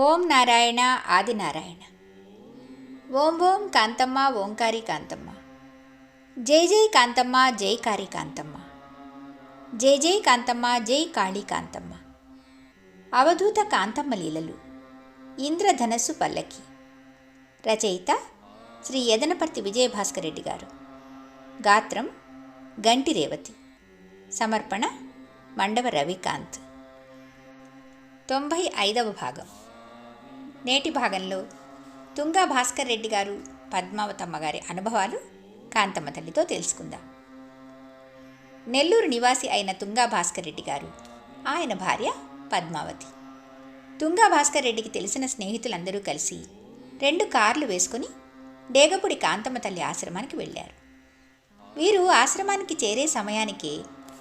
ఓం నారాయణ ఆదినారాయణ. ఓం ఓం కాంతమ్మ ఓంకారి కాంతమ్మ. జై జై కాంతమ్మ జై కారి కాంతమ్మ. జై జై కాంతమ్మ జై కాళీ కాంతమ్మ. అవధూత కాంతమ్మ లీలలు. ఇంద్రధనస్సు పల్లకి. రచయిత శ్రీ యదనపర్తి విజయభాస్కర్ రెడ్డి గారు. గాత్రం గంటి రేవతి. సమర్పణ మండవ రవికాంత్. 95వ భాగం. నేటి భాగంలో తుంగా భాస్కర్ రెడ్డి గారు, పద్మావతమ్మ గారి అనుభవాలు కాంతమ్మ తల్లితో తెలుసుకుందాం. నెల్లూరు నివాసి అయిన తుంగా భాస్కర్ రెడ్డి గారు, ఆయన భార్య పద్మావతి. తుంగా భాస్కర్ రెడ్డికి తెలిసిన స్నేహితులందరూ కలిసి 2 కార్లు వేసుకుని డేగపుడి కాంతమ్మ తల్లి ఆశ్రమానికి వెళ్ళారు. వీరు ఆశ్రమానికి చేరే సమయానికే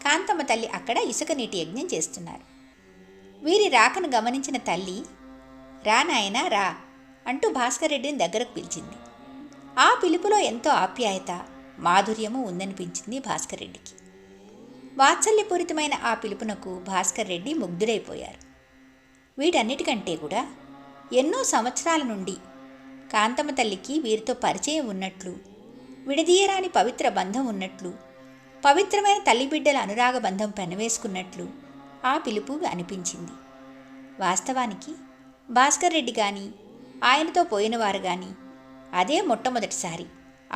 కాంతమ్మ తల్లి అక్కడ ఇసుక నీటి యజ్ఞం చేస్తున్నారు. వీరి రాకను గమనించిన తల్లి, రా నాయనా రా అంటూ భాస్కర్ రెడ్డిని దగ్గరకు పిలిచింది. ఆ పిలుపులో ఎంతో ఆప్యాయత, మాధుర్యము ఉందనిపించింది భాస్కర్ రెడ్డికి. వాత్సల్యపూరితమైన ఆ పిలుపునకు భాస్కర్ రెడ్డి ముగ్ధుడైపోయారు. వీటన్నిటికంటే కూడా ఎన్నో సంవత్సరాల నుండి కాంతమ్మ తల్లికి వీరితో పరిచయం ఉన్నట్లు, విడదీయరాని పవిత్ర బంధం ఉన్నట్లు, పవిత్రమైన తల్లిబిడ్డల అనురాగ బంధం పెనవేసుకున్నట్లు ఆ పిలుపు అనిపించింది. వాస్తవానికి భాస్కర్ రెడ్డి కానీ, ఆయనతో పోయినవారు కానీ అదే మొట్టమొదటిసారి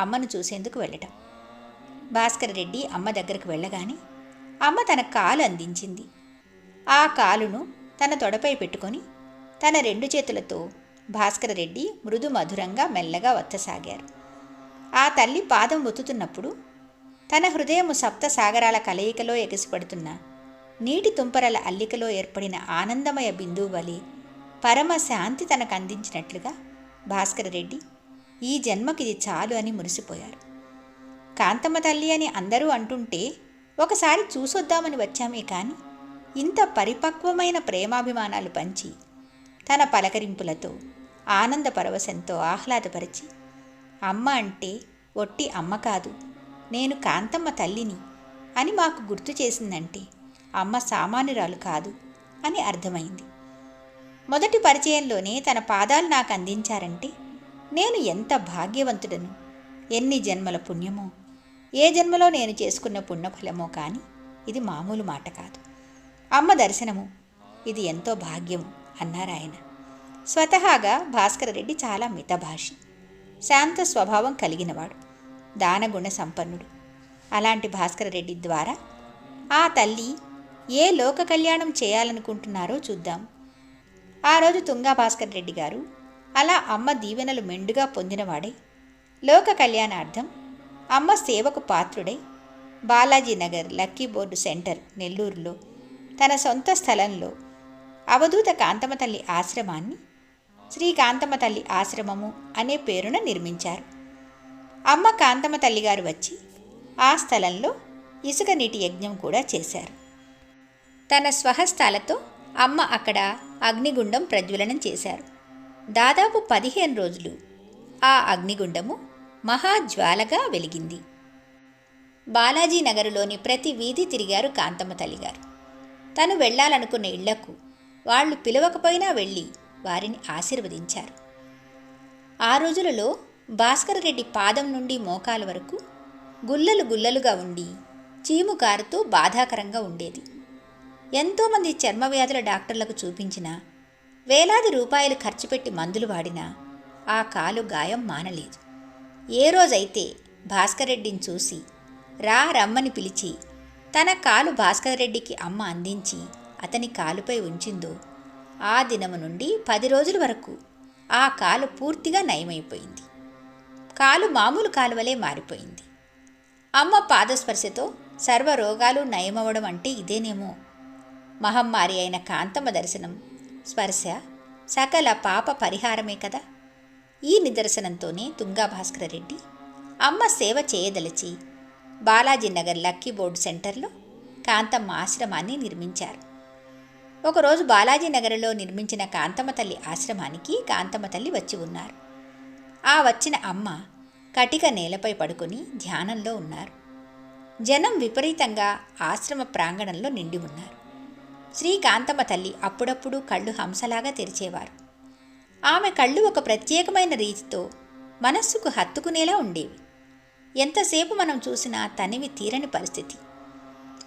అమ్మను చూసేందుకు వెళ్ళటం. భాస్కర్ రెడ్డి అమ్మ దగ్గరకు వెళ్ళగానే అమ్మ తన కాలు అందించింది. ఆ కాలును తన తొడపై పెట్టుకొని తన 2 చేతులతో భాస్కర్ రెడ్డి మృదు మధురంగా మెల్లగా వత్తసాగారు. ఆ తల్లి పాదం ఒత్తుతున్నప్పుడు తన హృదయము 7 సాగరాల కలయికలో ఎగసిపడుతున్న నీటి తుంపరల అల్లికలో ఏర్పడిన ఆనందమయ బిందువు వలె పరమ శాంతి తనకు అందించినట్లుగా భాస్కర్ రెడ్డి ఈ జన్మకిది చాలు అని మురిసిపోయారు. కాంతమ్మ తల్లి అని అందరూ అంటుంటే ఒకసారి చూసొద్దామని వచ్చామే కానీ ఇంత పరిపక్వమైన ప్రేమాభిమానాలు పంచి తన పలకరింపులతో ఆనంద పరవశంతో ఆహ్లాదపరిచి, అమ్మ అంటే ఒట్టి అమ్మ కాదు, నేను కాంతమ్మ తల్లిని అని మాకు గుర్తు చేసిందంటే అమ్మ సామాన్యురాలు కాదు అని అర్థమైంది. మొదటి పరిచయంలోనే తన పాదాలు నాకు అందించారంటే నేను ఎంత భాగ్యవంతుడను, ఎన్ని జన్మల పుణ్యమో, ఏ జన్మలో నేను చేసుకున్న పుణ్యఫలమో కానీ ఇది మామూలు మాట కాదు. అమ్మ దర్శనము ఇది ఎంతో భాగ్యము అన్నారాయన. స్వతహాగా భాస్కర్ రెడ్డి చాలా మితభాషి, శాంత స్వభావం కలిగినవాడు, దానగుణ సంపన్నుడు. అలాంటి భాస్కర్ రెడ్డి ద్వారా ఆ తల్లి ఏ లోక కళ్యాణం చేయాలనుకుంటున్నారో చూద్దాం. ఆ రోజు తుంగా భాస్కర్ రెడ్డి గారు అలా అమ్మ దీవెనలు మెండుగా పొందినవాడై, లోక కళ్యాణార్థం అమ్మ సేవకు పాత్రుడై Balaji Nagar lucky board centre నెల్లూరులో తన సొంత స్థలంలో అవధూత కాంతమ్మ తల్లి ఆశ్రమాన్ని శ్రీ కాంతమ్మ తల్లి ఆశ్రమము అనే పేరున నిర్మించారు. అమ్మ కాంతమ్మ తల్లిగారు వచ్చి ఆ స్థలంలో ఇసుక నీటి యజ్ఞం కూడా చేశారు. తన స్వహస్తాలతో అమ్మ అక్కడ అగ్నిగుండం ప్రజ్వలనం చేశారు. దాదాపు 15 రోజులు ఆ అగ్నిగుండము మహాజ్వాలగా వెలిగింది. బాలాజీ నగరులోని ప్రతి వీధి తిరిగారు కాంతమ్మ తల్లిగారు. తను వెళ్ళాలనుకున్న ఇళ్లకు వాళ్ళు పిలవకపోయినా వెళ్ళి వారిని ఆశీర్వదించారు. ఆ రోజులలో భాస్కర్ రెడ్డి పాదం నుండి మోకాల వరకు గుల్లలు గుల్లలుగా ఉండి చీము కారుతూ బాధాకరంగా ఉండేది. ఎంతోమంది చర్మవ్యాధుల డాక్టర్లకు చూపించినా, వేలాది రూపాయలు ఖర్చు పెట్టి మందులు వాడినా ఆ కాలు గాయం మానలేదు. ఏ రోజైతే భాస్కర్ రెడ్డిని చూసి రమ్మని పిలిచి తన కాలు భాస్కర్ రెడ్డికి అమ్మ అందించి అతని కాలుపై ఉంచిందో ఆ దినము నుండి 10 రోజుల వరకు ఆ కాలు పూర్తిగా నయమైపోయింది. కాలు మామూలు కాలువలే మారిపోయింది. అమ్మ పాదస్పర్శతో సర్వరోగాలు నయమవడం అంటే ఇదేనేమో. మహమ్మారి అయిన కాంతమ్మ దర్శనం, స్పర్శ సకల పాప పరిహారమే కదా. ఈ నిదర్శనంతోనే తుంగా భాస్కర్ రెడ్డి అమ్మ సేవ చేయదలిచి బాలాజీ నగర్ లక్కీ బోర్డు సెంటర్లో కాంతమ్మ ఆశ్రమాన్ని నిర్మించారు. ఒకరోజు బాలాజీ నగర్లో నిర్మించిన కాంతమ్మ తల్లి ఆశ్రమానికి కాంతమ్మ తల్లి వచ్చి ఉన్నారు. ఆ వచ్చిన అమ్మ కటిక నేలపై పడుకొని ధ్యానంలో ఉన్నారు. జనం విపరీతంగా ఆశ్రమ ప్రాంగణంలో నిండి ఉన్నారు. శ్రీ కాంతమ్మ తల్లి అప్పుడప్పుడు కళ్ళు హంసలాగా తెరిచేవారు. ఆమె కళ్ళు ఒక ప్రత్యేకమైన రీతితో మనస్సుకు హత్తుకునేలా ఉండేవి. ఎంతసేపు మనం చూసినా తనివి తీరని పరిస్థితి.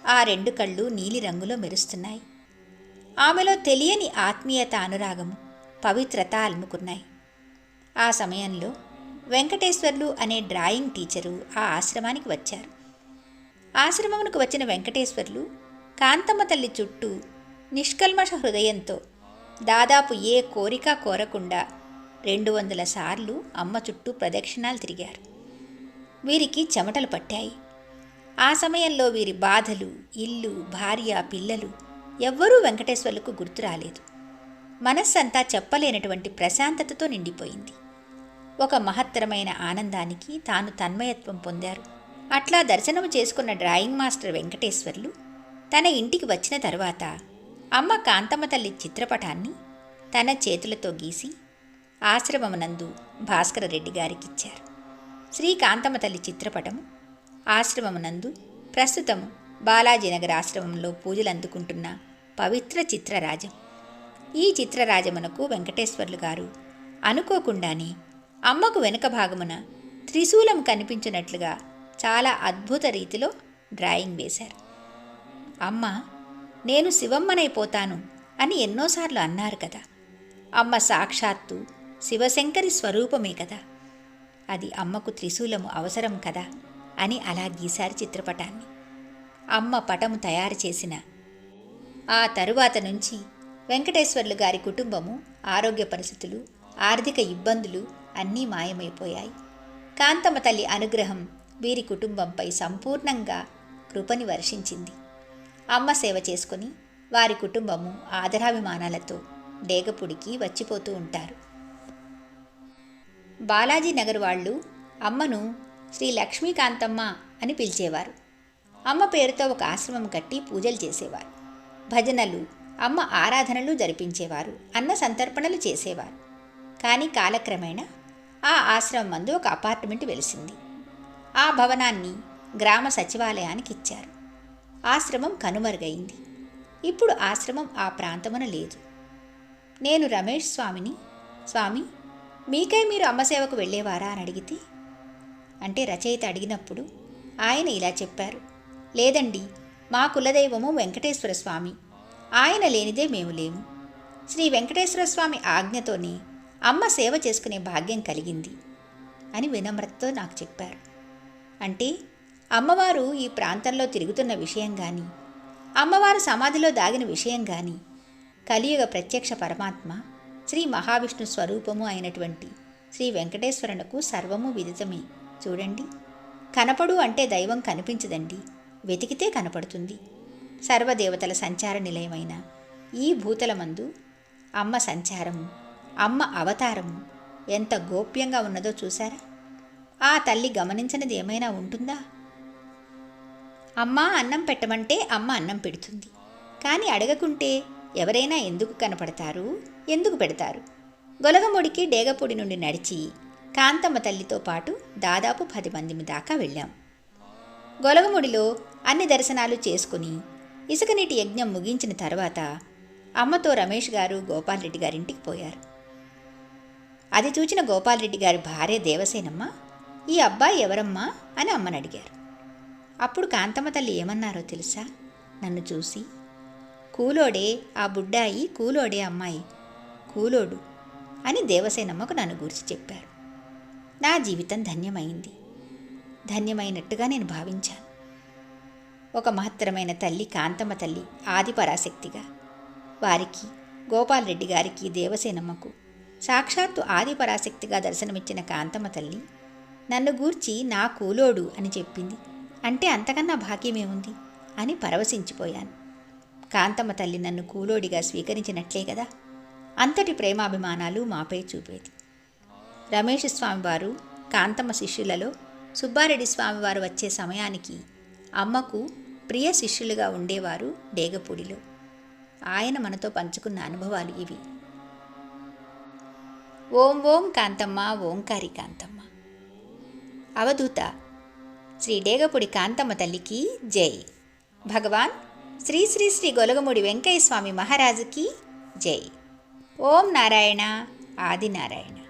ఆ 2 కళ్ళు నీలిరంగులో మెరుస్తున్నాయి. ఆమెలో తెలియని ఆత్మీయత, అనురాగము, పవిత్రత అలుముకున్నాయి. ఆ సమయంలో వెంకటేశ్వర్లు అనే డ్రాయింగ్ టీచరు ఆ ఆశ్రమానికి వచ్చారు. ఆశ్రమమునకు వచ్చిన వెంకటేశ్వర్లు కాంతమ్మ తల్లి చుట్టూ నిష్కల్మష హృదయంతో దాదాపు ఏ కోరిక కోరకుండా 200 సార్లు అమ్మ చుట్టూ ప్రదక్షిణాలు తిరిగారు. వీరికి చెమటలు పట్టాయి. ఆ సమయంలో వీరి బాధలు, ఇల్లు, భార్య, పిల్లలు ఎవ్వరూ వెంకటేశ్వర్లకు గుర్తు రాలేదు. మనస్సంతా చెప్పలేనటువంటి ప్రశాంతతతో నిండిపోయింది. ఒక మహత్తరమైన ఆనందానికి తాను తన్మయత్వం పొందారు. అట్లా దర్శనము చేసుకున్న డ్రాయింగ్ మాస్టర్ వెంకటేశ్వర్లు తన ఇంటికి వచ్చిన తర్వాత అమ్మ కాంతమ్మ తల్లి చిత్రపటాన్ని తన చేతులతో గీసి ఆశ్రమమునందు భాస్కర రెడ్డి గారికిచ్చారు. శ్రీ కాంతమ్మ తల్లి చిత్రపటము ఆశ్రమమునందు ప్రస్తుతం బాలాజీనగర్ ఆశ్రమంలో పూజలు అందుకుంటున్న పవిత్ర చిత్రరాజం. ఈ చిత్రరాజమునకు వెంకటేశ్వర్లు గారు అనుకోకుండానే అమ్మకు వెనుక భాగమున త్రిశూలం కనిపించినట్లుగా చాలా అద్భుత రీతిలో డ్రాయింగ్ వేశారు. అమ్మ, నేను శివమ్మనైపోతాను అని ఎన్నోసార్లు అన్నారు కదా. అమ్మ సాక్షాత్తు శివశంకరి స్వరూపమే కదా. అది అమ్మకు త్రిశూలము అవసరం కదా అని అలా గీశారు చిత్రపటాన్ని. అమ్మ పటము తయారు చేసిన ఆ తరువాత నుంచి వెంకటేశ్వర్లు గారి కుటుంబము ఆరోగ్య పరిస్థితులు, ఆర్థిక ఇబ్బందులు అన్నీ మాయమైపోయాయి. కాంతమ్మ తల్లి అనుగ్రహం వీరి కుటుంబంపై సంపూర్ణంగా కృపని వర్షించింది. అమ్మ సేవ చేసుకుని వారి కుటుంబము ఆదరాభిమానాలతో డేగపుడికి వచ్చిపోతూ ఉంటారు. బాలాజీ నగర్ వాళ్ళు అమ్మను శ్రీ లక్ష్మీకాంతమ్మ అని పిలిచేవారు. అమ్మ పేరుతో ఒక ఆశ్రమం కట్టి పూజలు చేసేవారు. భజనలు, అమ్మ ఆరాధనలు జరిపించేవారు. అన్న సంతర్పణలు చేసేవారు. కానీ కాలక్రమేణా ఆ ఆశ్రమం మందు ఒక అపార్ట్మెంట్ వెలిసింది. ఆ భవనాన్ని గ్రామ సచివాలయానికి ఇచ్చారు. ఆశ్రమం కనుమరుగైంది. ఇప్పుడు ఆశ్రమం ఆ ప్రాంతమున లేదు. నేను రమేష్ స్వామిని, స్వామి, మీకై మీరు అమ్మ సేవకు వెళ్ళేవారా అని అడిగితే, అంటే రచయిత అడిగినప్పుడు ఆయన ఇలా చెప్పారు, లేదండి, మా కులదైవము వెంకటేశ్వర స్వామి, ఆయన లేనిదే మేము లేము. శ్రీ వెంకటేశ్వర స్వామి ఆజ్ఞతోనే అమ్మ సేవ చేసుకునే భాగ్యం కలిగింది అని వినమ్రతతో నాకు చెప్పారు. అంటే అమ్మవారు ఈ ప్రాంతంలో తిరుగుతున్న విషయం కానీ, అమ్మవారు సమాధిలో దాగిన విషయం కానీ, కలియుగ ప్రత్యక్ష పరమాత్మ శ్రీ మహావిష్ణు స్వరూపము అయినటువంటి శ్రీ వెంకటేశ్వరునకు సర్వము విదితమే. చూడండి, కనపడు అంటే దైవం కనిపించదండి, వెతికితే కనపడుతుంది. సర్వదేవతల సంచార నిలయమైన ఈ భూతలమందు అమ్మ సంచారము, అమ్మ అవతారము ఎంత గోప్యంగా ఉన్నదో చూసారా? ఆ తల్లి గమనించనిది ఏమైనా ఉంటుందా? అమ్మ అన్నం పెట్టమంటే అమ్మ అన్నం పెడుతుంది. కానీ అడగకుంటే ఎవరైనా ఎందుకు కనపడతారు, ఎందుకు పెడతారు? గొలగముడికి డేగపూడి నుండి నడిచి కాంతమ్మ తల్లితో పాటు దాదాపు 10 మంది దాకా వెళ్ళాం. గొలగముడిలో అన్ని దర్శనాలు చేసుకుని ఇసుక నీటి యజ్ఞం ముగించిన తర్వాత అమ్మతో రమేష్ గారు గోపాలరెడ్డి గారింటికి పోయారు. అది చూచిన గోపాలరెడ్డి గారి భార్య దేవసేనమ్మ, ఈ అబ్బాయి ఎవరమ్మా అని అమ్మని అడిగారు. అప్పుడు కాంతమ్మ తల్లి ఏమన్నారో తెలుసా? నన్ను చూసి, కూలోడే ఆ బుడ్డాయి, కూలోడే అమ్మాయి, కూలోడు అని దేవసేనమ్మకు నన్ను గురించి చెప్పారు. నా జీవితం ధన్యమైంది. ధన్యమైనట్టుగా నేను భావించాను. ఒక మహత్తరమైన తల్లి కాంతమ్మ తల్లి ఆదిపరాశక్తిగా, వారికి గోపాలరెడ్డి గారికి, దేవసేనమ్మకు సాక్షాత్తు ఆదిపరాశక్తిగా దర్శనమిచ్చిన కాంతమ్మ తల్లి నన్ను గూర్చి నా కూలోడు అని చెప్పింది. అంటే అంతకన్నా భాగ్యమేముంది అని పరవశించిపోయాను. కాంతమ్మ తల్లి నన్ను కూలోడిగా స్వీకరించినట్లే కదా అంతటి ప్రేమాభిమానాలు మాపై చూపేది. రమేష్ స్వామివారు కాంతమ్మ శిష్యులలో సుబ్బారెడ్డి స్వామివారు వచ్చే సమయానికి అమ్మకు ప్రియ శిష్యులుగా ఉండేవారు డేగపూడిలో. ఆయన మనతో పంచుకున్న అనుభవాలు ఇవి. ఓం ఓం కాంతమ్మ, ఓంకారి కాంతమ్మ. అవధూత శ్రీ డేగపూడి కాంతమ్మ తల్లికి జై. భగవాన్ శ్రీ శ్రీ శ్రీ గొలగముడి వెంకయ్య స్వామి మహారాజుకి జై. ఓం నారాయణ ఆదినారాయణ.